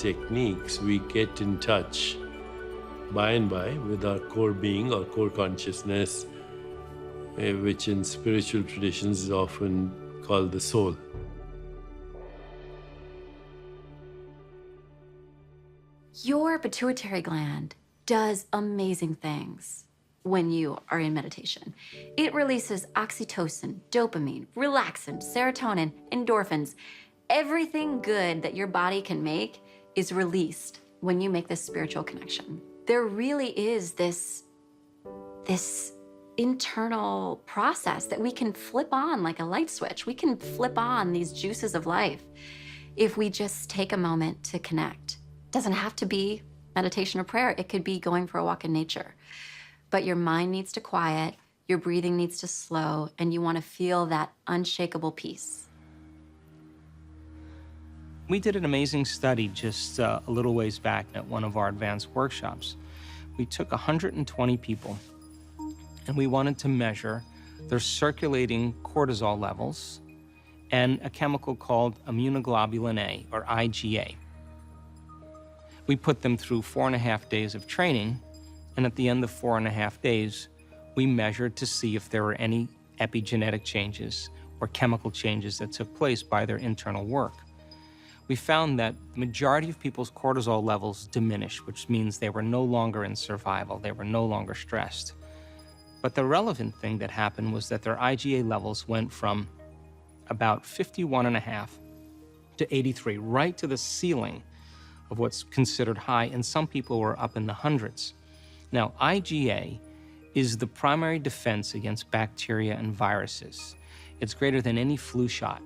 techniques, we get in touch by and by with our core being or core consciousness, which in spiritual traditions is often called the soul. Your pituitary gland does amazing things when you are in meditation. It releases oxytocin, dopamine, relaxin, serotonin, endorphins. Everything good that your body can make is released when you make this spiritual connection. There really is this internal process that we can flip on like a light switch. We can flip on these juices of life if we just take a moment to connect. It doesn't have to be meditation or prayer. It could be going for a walk in nature. But your mind needs to quiet, your breathing needs to slow, and you want to feel that unshakable peace. We did an amazing study just a little ways back at one of our advanced workshops. We took 120 people, and we wanted to measure their circulating cortisol levels and a chemical called immunoglobulin A, or IgA. We put them through 4.5 days of training, and at the end of 4.5 days, we measured to see if there were any epigenetic changes or chemical changes that took place by their internal work. We found that the majority of people's cortisol levels diminished, which means they were no longer in survival, they were no longer stressed. But the relevant thing that happened was that their IgA levels went from about 51.5 to 83, right to the ceiling of what's considered high, and some people were up in the hundreds. Now, IgA is the primary defense against bacteria and viruses. It's greater than any flu shot.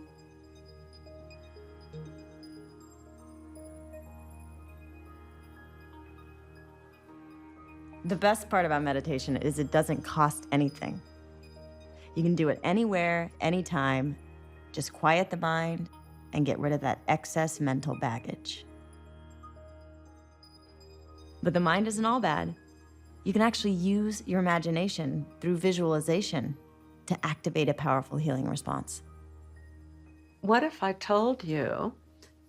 The best part about meditation is it doesn't cost anything. You can do it anywhere, anytime. Just quiet the mind and get rid of that excess mental baggage. But the mind isn't all bad. You can actually use your imagination through visualization to activate a powerful healing response. What if I told you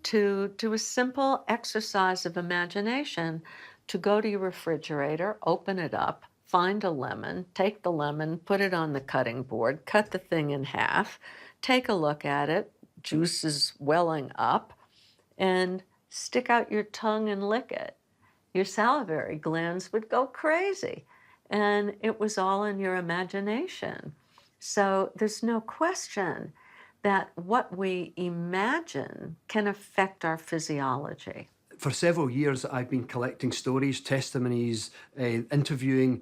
to do a simple exercise of imagination, to go to your refrigerator, open it up, find a lemon, take the lemon, put it on the cutting board, cut the thing in half, take a look at it, juice is welling up, and stick out your tongue and lick it. Your salivary glands would go crazy, and it was all in your imagination. So there's no question that what we imagine can affect our physiology. For several years, I've been collecting stories, testimonies, interviewing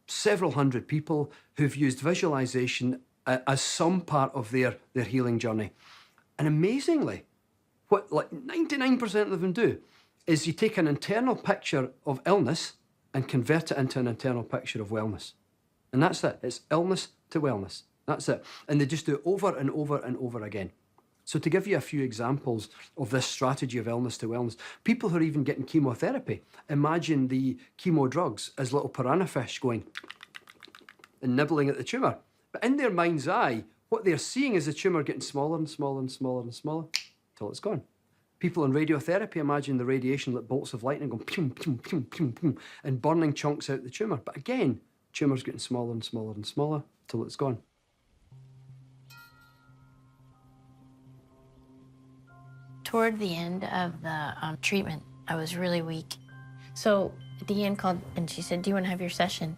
several hundred people who've used visualization as some part of their healing journey. And amazingly, what like 99% of them do is you take an internal picture of illness and convert it into an internal picture of wellness. And that's it. It's illness to wellness. That's it. And they just do it over and over and over again. So to give you a few examples of this strategy of illness to wellness, people who are even getting chemotherapy, imagine the chemo drugs as little piranha fish going and nibbling at the tumour. But in their mind's eye, what they're seeing is the tumour getting smaller and smaller and smaller and smaller until it's gone. People in radiotherapy imagine the radiation like bolts of lightning going pum, pum, pum, pum, pum, and burning chunks out the tumour. But again, tumour's getting smaller and smaller and smaller until it's gone. Toward the end of the treatment, I was really weak. So Deanne called and she said, "Do you want to have your session?"